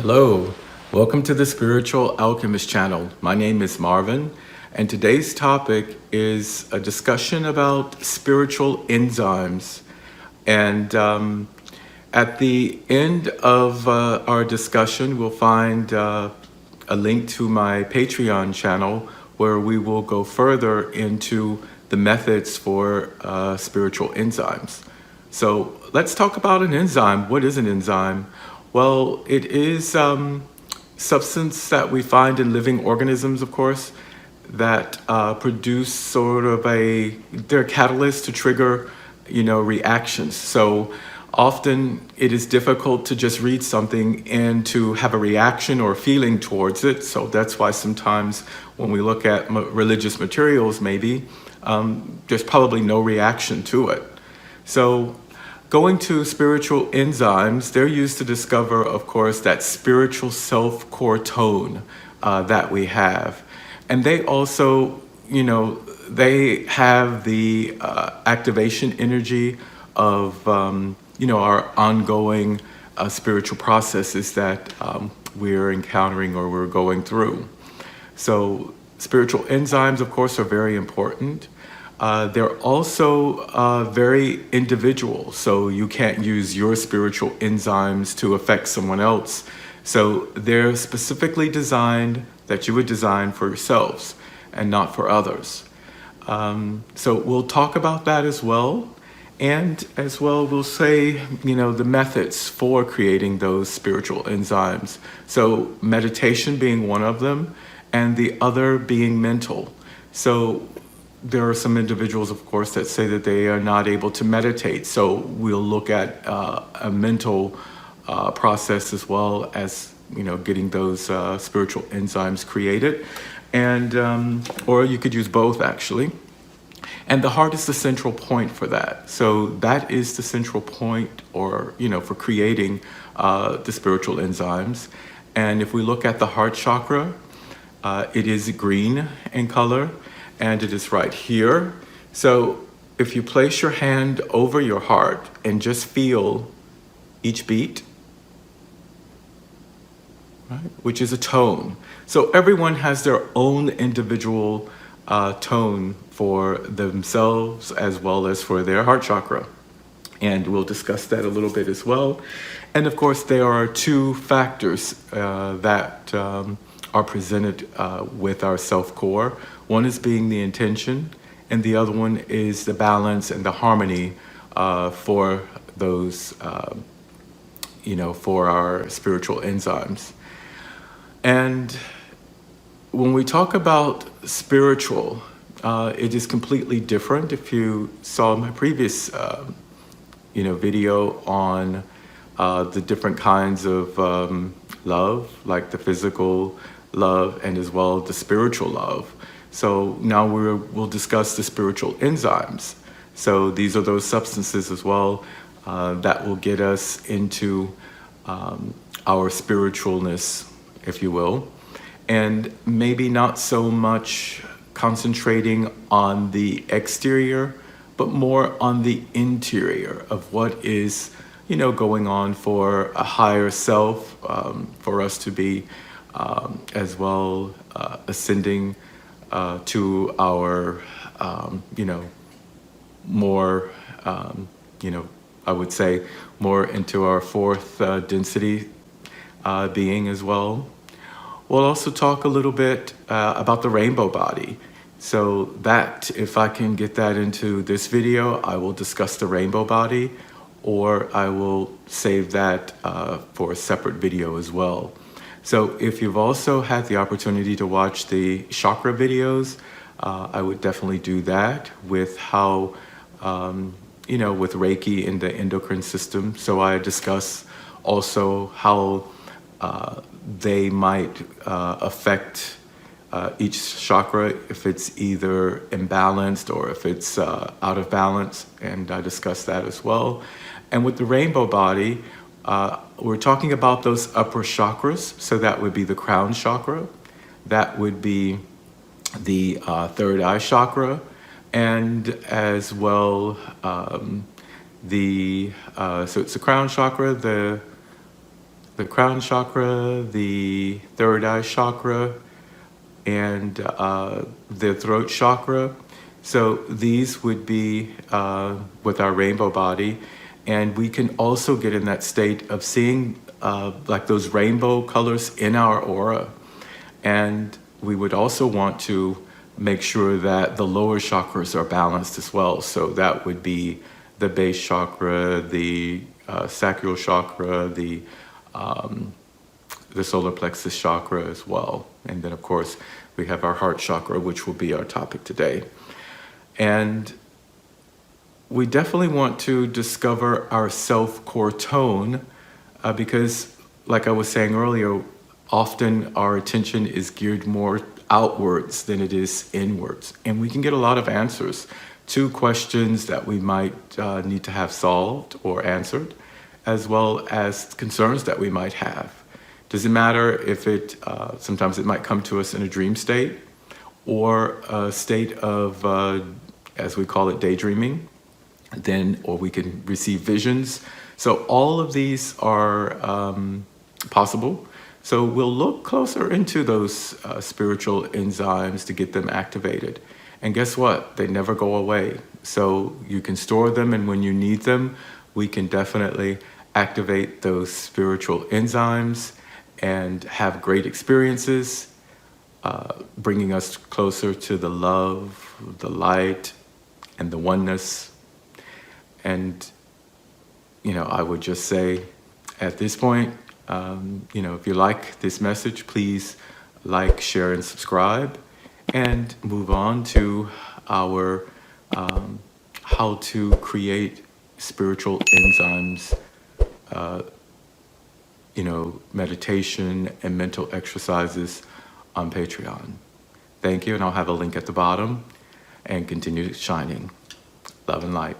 Hello, welcome to the Spiritual Alchemist channel. My name is Marvin, and today's topic is a discussion about spiritual enzymes. And at the end of our discussion, we'll find a link to my Patreon channel where we will go further into the methods for spiritual enzymes. So let's talk about an enzyme. What is an enzyme? Well, it is substance that we find in living organisms, of course, that produce sort of they're catalysts to trigger, reactions. So often it is difficult to just read something and to have a reaction or feeling towards it. So that's why sometimes when we look at religious materials, maybe, there's probably no reaction to it. So going to spiritual enzymes, they're used to discover, of course, that spiritual self-core tone that we have. And they also, they have the activation energy of, our ongoing spiritual processes that we're encountering or we're going through. So spiritual enzymes, of course, are very important. They're also very individual, so you can't use your spiritual enzymes to affect someone else. So they're specifically designed that you would design for yourselves and not for others. So we'll talk about that as well. And as well, we'll say, the methods for creating those spiritual enzymes. So meditation being one of them, and the other being mental. So there are some individuals, of course, that say that they are not able to meditate. So we'll look at a mental process as well as, getting those spiritual enzymes created. And, or you could use both, actually. And the heart is the central point for that. So that is the central point or, for creating the spiritual enzymes. And if we look at the heart chakra, it is green in color. And it is right here. So if you place your hand over your heart and just feel each beat, right, which is a tone. So everyone has their own individual tone for themselves as well as for their heart chakra. And we'll discuss that a little bit as well. And of course, there are two factors that are presented with our self-core. One is being the intention, and the other one is the balance and the harmony for those, for our spiritual enzymes. And when we talk about spiritual, it is completely different. If you saw my previous, video on the different kinds of love, like the physical love and as well the spiritual love. So now we'll discuss the spiritual enzymes. So these are those substances as well that will get us into our spiritualness, if you will, and maybe not so much concentrating on the exterior, but more on the interior of what is, going on for a higher self, for us to be as well ascending to our, more, I would say more into our fourth density being as well. We'll also talk a little bit about the rainbow body. So that, if I can get that into this video, I will discuss the rainbow body, or I will save that for a separate video as well. So if you've also had the opportunity to watch the chakra videos, I would definitely do that with how, with Reiki in the endocrine system. So I discuss also how they might affect each chakra if it's either imbalanced or if it's out of balance. And I discuss that as well. And with the rainbow body, we're talking about those upper chakras. So that would be the crown chakra. That would be the third eye chakra. And as well, so it's the crown chakra, the the crown chakra, the third eye chakra, and the throat chakra. So these would be with our rainbow body. And we can also get in that state of seeing like those rainbow colors in our aura. And we would also want to make sure that the lower chakras are balanced as well. So that would be the base chakra, the sacral chakra, the solar plexus chakra as well. And then of course we have our heart chakra, which will be our topic today. And we definitely want to discover our self-core tone because, like I was saying earlier, often our attention is geared more outwards than it is inwards. And we can get a lot of answers to questions that we might need to have solved or answered, as well as concerns that we might have. Doesn't matter if sometimes it might come to us in a dream state or a state of, as we call it, daydreaming, or we can receive visions. So all of these are possible. So we'll look closer into those spiritual enzymes to get them activated. And guess what? They never go away. So you can store them, and when you need them, we can definitely activate those spiritual enzymes and have great experiences, bringing us closer to the love, the light, and the oneness. And, I would just say at this point, if you like this message, please like, share, and subscribe, and move on to our how to create spiritual enzymes, meditation and mental exercises on Patreon. Thank you, and I'll have a link at the bottom, and continue shining. Love and light.